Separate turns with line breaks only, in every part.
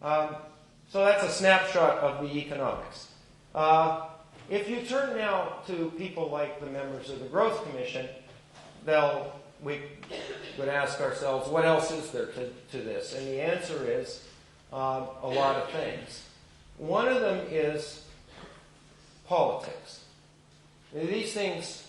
So that's a snapshot of the economics. If you turn now to people like the members of the Growth Commission, we would ask ourselves, what else is there to this? And the answer is a lot of things. One of them is politics. These things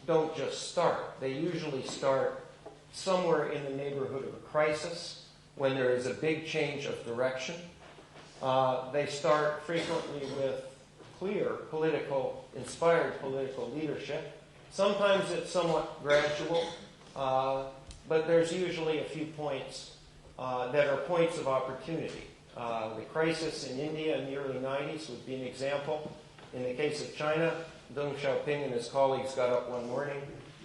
don't just start. They usually start somewhere in the neighborhood of a crisis, when there is a big change of direction. They start frequently with clear inspired political leadership. Sometimes it's somewhat gradual, but there's usually a few points that are points of opportunity. The crisis in India in the early 90s would be an example. In the case of China, Deng Xiaoping and his colleagues got up one morning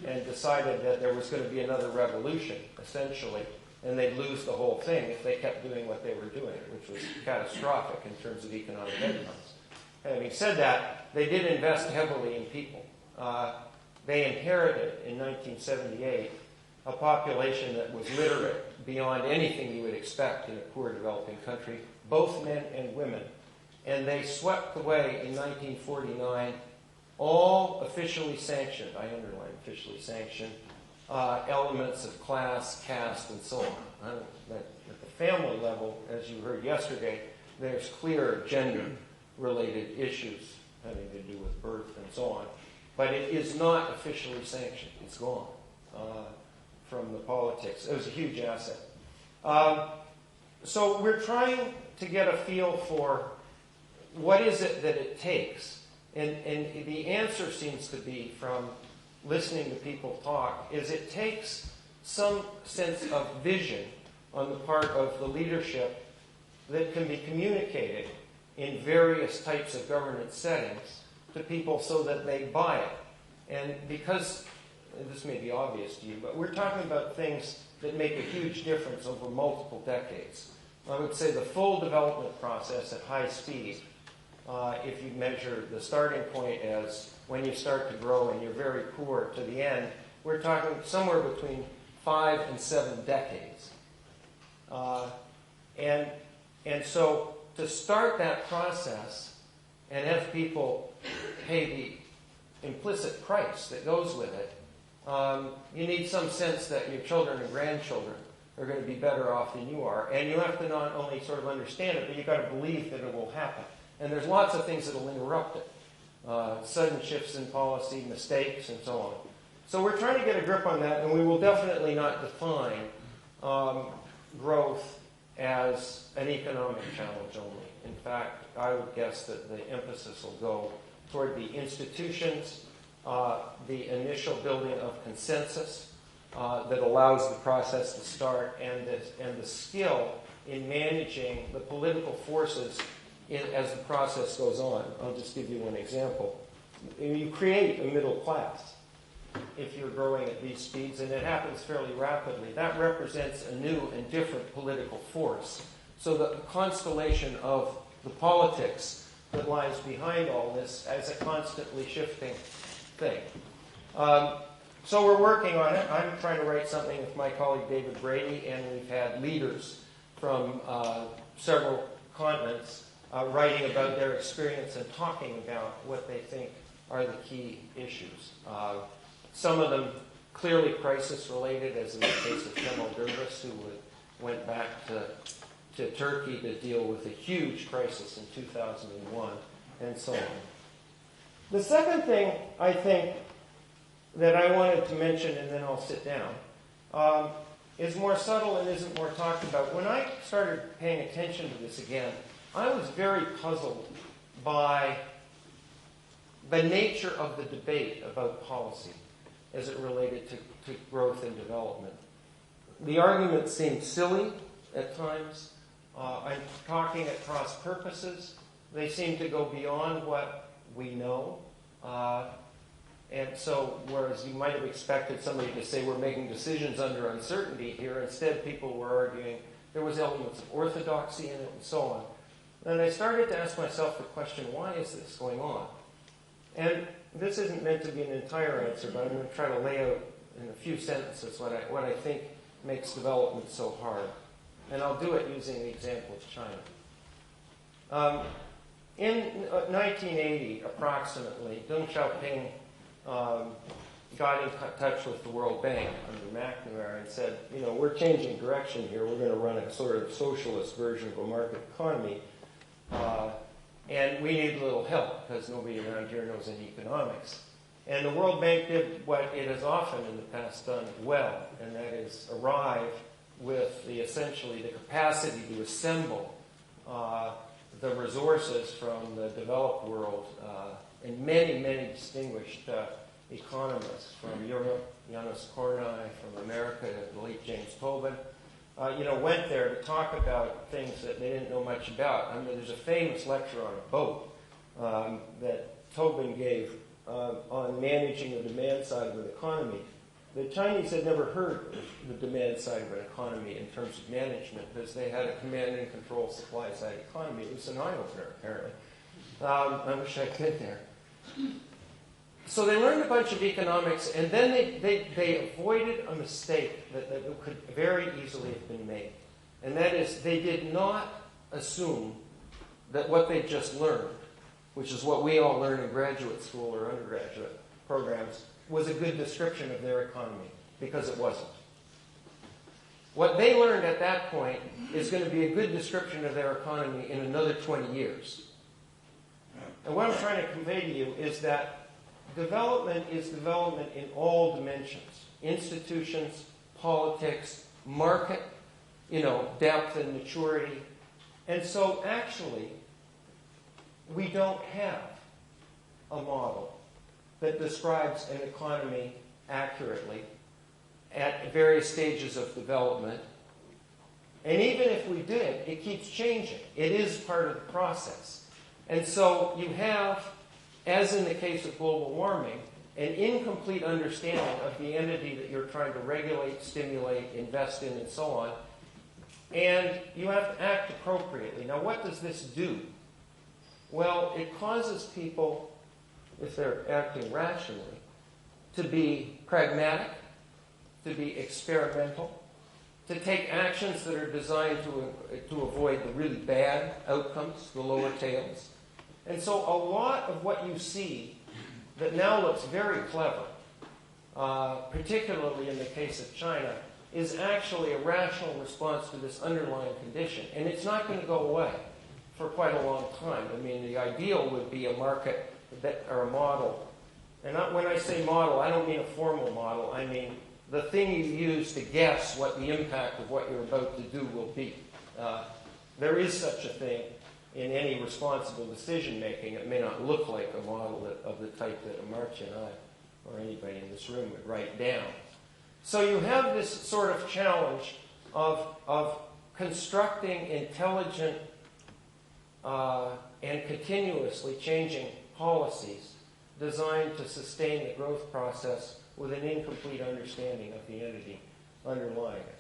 and decided that there was going to be another revolution, essentially, and they'd lose the whole thing if they kept doing what they were doing, which was catastrophic in terms of economic outcomes. Having said that, they did invest heavily in people. They inherited, in 1978, a population that was literate beyond anything you would expect in a poor developing country, both men and women. And they swept away in 1949 all officially sanctioned, I underline officially sanctioned, elements of class, caste, and so on. At the family level, as you heard yesterday, there's clear gender-related issues having to do with birth and so on. But it is not officially sanctioned. It's gone from the politics. It was a huge asset. So we're trying to get a feel for what is it that it takes. And the answer seems to be, from listening to people talk, is it takes some sense of vision on the part of the leadership that can be communicated in various types of governance settings to people so that they buy it. And because, this may be obvious to you, but we're talking about things that make a huge difference over multiple decades. I would say the full development process at high speed, if you measure the starting point as when you start to grow and you're very poor to the end, we're talking somewhere between 5 and 7 decades. And so to start that process and have people pay the implicit price that goes with it, you need some sense that your children and grandchildren are going to be better off than you are. And you have to not only sort of understand it, but you've got to believe that it will happen. And there's lots of things that will interrupt it. Sudden shifts in policy, mistakes, and so on. So we're trying to get a grip on that, and we will definitely not define growth as an economic challenge only. In fact, I would guess that the emphasis will go toward the institutions, the initial building of consensus that allows the process to start, and the skill in managing the political forces as the process goes on. I'll just give you one example. You create a middle class if you're growing at these speeds, and it happens fairly rapidly. That represents a new and different political force. So the constellation of the politics that lies behind all this as a constantly shifting thing. So we're working on it. I'm trying to write something with my colleague David Brady, and we've had leaders from several continents writing about their experience and talking about what they think are the key issues. Some of them clearly crisis-related, as in the case of Kemal Dervis, who went back to Turkey to deal with a huge crisis in 2001, and so on. The second thing, I think, that I wanted to mention, and then I'll sit down, is more subtle and isn't more talked about. When I started paying attention to this again, I was very puzzled by the nature of the debate about policy as it related to growth and development. The arguments seemed silly at times. I'm talking at cross purposes. They seem to go beyond what we know. And so, whereas you might have expected somebody to say we're making decisions under uncertainty here, instead people were arguing there was elements of orthodoxy in it and so on. And I started to ask myself the question, why is this going on? And this isn't meant to be an entire answer, but I'm going to try to lay out in a few sentences what I think makes development so hard. And I'll do it using the example of China. In 1980, approximately, Deng Xiaoping got in touch with the World Bank under McNamara and said, we're changing direction here. We're going to run a sort of socialist version of a market economy. And we need a little help because nobody around here knows any economics. And the World Bank did what it has often in the past done well, and that is arrive with essentially the capacity to assemble the resources from the developed world and many, many distinguished economists from Europe, Janos Kornai, from America, the late James Tobin, went there to talk about things that they didn't know much about. I mean, there's a famous lecture on a boat that Tobin gave on managing the demand side of an economy. The Chinese had never heard of the demand side of an economy in terms of management because they had a command and control supply side economy. It was an eye-opener, apparently. I wish I'd been there. So they learned a bunch of economics, and then they avoided a mistake that could very easily have been made. And that is, they did not assume that what they just learned, which is what we all learn in graduate school or undergraduate programs, was a good description of their economy, because it wasn't. What they learned at that point is going to be a good description of their economy in another 20 years. And what I'm trying to convey to you is that development is development in all dimensions. Institutions, politics, market, depth and maturity. And so actually, we don't have a model that describes an economy accurately at various stages of development. And even if we did, it keeps changing. It is part of the process. And so you have, as in the case of global warming, an incomplete understanding of the entity that you're trying to regulate, stimulate, invest in, and so on. And you have to act appropriately. Now, what does this do? Well, it causes people, if they're acting rationally, to be pragmatic, to be experimental, to take actions that are designed to avoid the really bad outcomes, the lower tails. And so a lot of what you see that now looks very clever, particularly in the case of China, is actually a rational response to this underlying condition. And it's not going to go away for quite a long time. I mean, the ideal would be a market or a model. And when I say model, I don't mean a formal model. I mean the thing you use to guess what the impact of what you're about to do will be. There is such a thing in any responsible decision-making. It may not look like a model of the type that Amartya and I, or anybody in this room, would write down. So you have this sort of challenge of constructing intelligent and continuously changing policies designed to sustain the growth process with an incomplete understanding of the entity underlying it.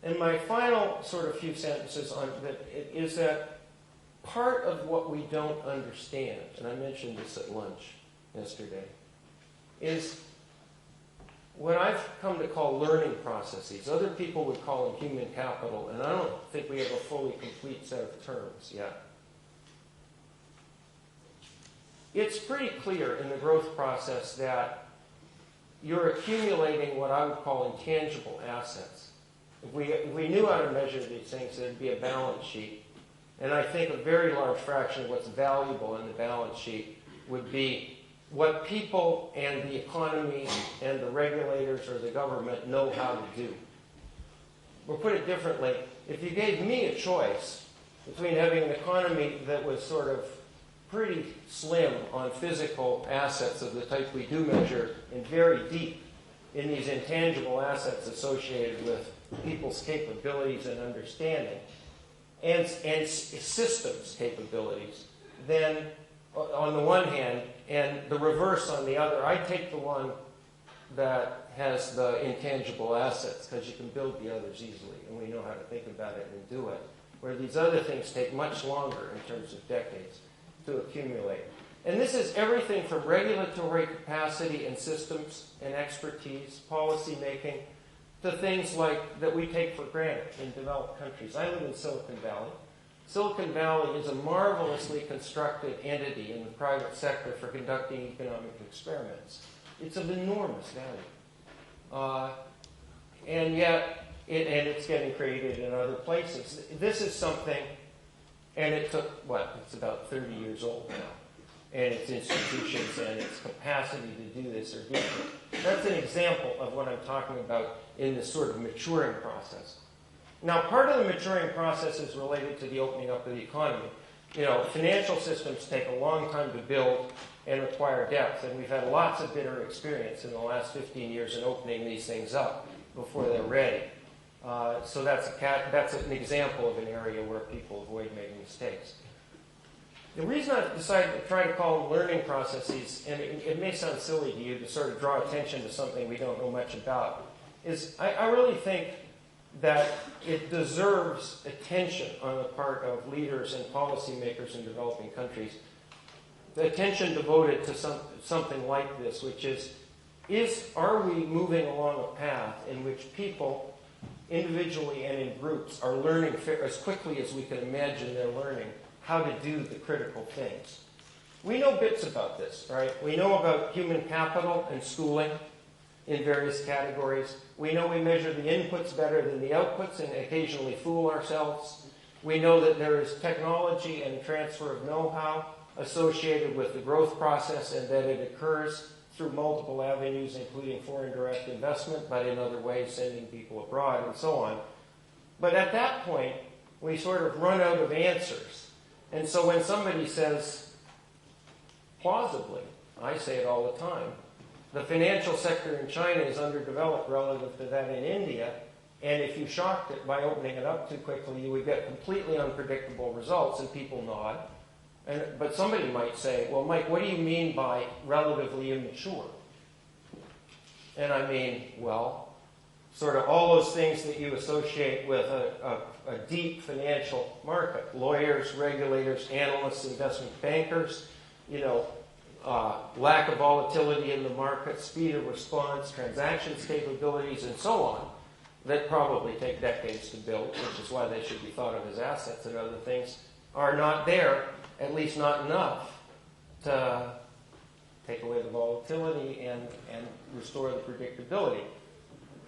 And my final sort of few sentences on that is that part of what we don't understand, and I mentioned this at lunch yesterday, is what I've come to call learning processes. Other people would call them human capital, and I don't think we have a fully complete set of terms yet. It's pretty clear in the growth process that you're accumulating what I would call intangible assets. If we knew how to measure these things, there'd be a balance sheet. And I think a very large fraction of what's valuable in the balance sheet would be what people and the economy and the regulators or the government know how to do. Or put it differently, if you gave me a choice between having an economy that was sort of pretty slim on physical assets of the type we do measure and very deep in these intangible assets associated with people's capabilities and understanding and systems capabilities, then on the one hand, and the reverse on the other, I take the one that has the intangible assets because you can build the others easily and we know how to think about it and do it, where these other things take much longer in terms of decades to accumulate. And this is everything from regulatory capacity and systems and expertise, policy making, to things like that we take for granted in developed countries. I live in Silicon Valley. Silicon Valley is a marvelously constructed entity in the private sector for conducting economic experiments. It's of enormous value. And yet, it's getting created in other places. This is something, and it took, it's about 30 years old now. And its institutions and its capacity to do this are different. That's an example of what I'm talking about in this sort of maturing process. Now, part of the maturing process is related to the opening up of the economy. Financial systems take a long time to build and require depth, and we've had lots of bitter experience in the last 15 years in opening these things up before they're ready. So that's an example of an area where people avoid making mistakes. The reason I've decided to try to call them learning processes, and it may sound silly to you to sort of draw attention to something we don't know much about, is I really think that it deserves attention on the part of leaders and policymakers in developing countries. The attention devoted to something like this, which is are we moving along a path in which people, individually and in groups, are learning as quickly as we can imagine they're learning how to do the critical things? We know bits about this, right? We know about human capital and schooling in various categories. We know we measure the inputs better than the outputs and occasionally fool ourselves. We know that there is technology and transfer of know-how associated with the growth process and that it occurs through multiple avenues, including foreign direct investment, but in other ways, sending people abroad and so on. But at that point, we sort of run out of answers. And so when somebody says, plausibly, I say it all the time, the financial sector in China is underdeveloped relative to that in India, and if you shocked it by opening it up too quickly, you would get completely unpredictable results, and people nod. But somebody might say, well, Mike, what do you mean by relatively immature? And I mean, well, sort of all those things that you associate with a deep financial market. Lawyers, regulators, analysts, investment bankers, lack of volatility in the market, speed of response, transactions capabilities, and so on, that probably take decades to build, which is why they should be thought of as assets and other things, are not there, at least not enough, to take away the volatility and restore the predictability.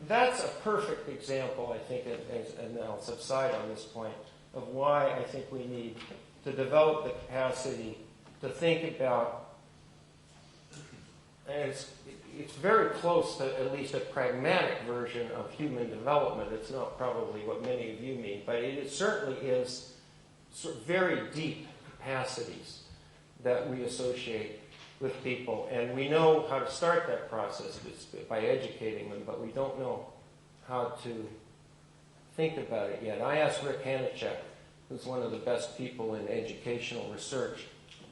That's a perfect example, I think, and I'll subside on this point, of why I think we need to develop the capacity to think about, and it's very close to at least a pragmatic version of human development. It's not probably what many of you mean, but it certainly is sort of very deep capacities that we associate with people. And we know how to start that process by educating them, but we don't know how to think about it yet. I asked Rick Hanachek, who's one of the best people in educational research,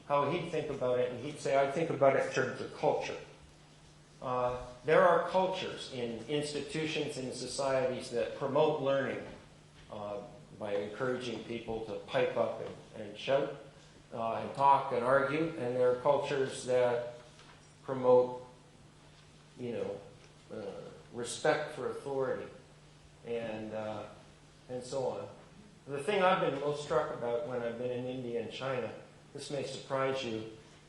how he'd think about it, and he'd say, I think about it in terms of culture. There are cultures in institutions and societies that promote learning by encouraging people to pipe up and shout and talk and argue, and there are cultures that promote, respect for authority and so on. The thing I've been most struck about when I've been in India and China, this may surprise you,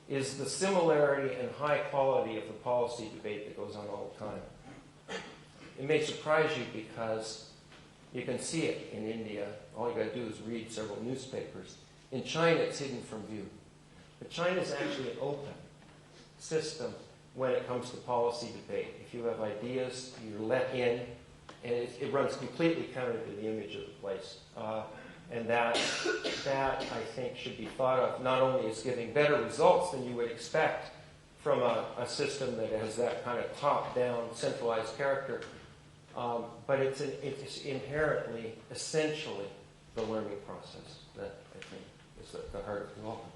is the similarity and high quality of the policy debate that goes on all the time. It may surprise you because you can see it in India. All you got to do is read several newspapers. In China, it's hidden from view. But China is actually an open system when it comes to policy debate. If you have ideas, you're let in, and it runs completely counter to the image of the place. And that, I think, should be thought of not only as giving better results than you would expect from a system that has that kind of top-down, centralized character, but it's inherently, essentially, the learning process that I think is at the heart of development.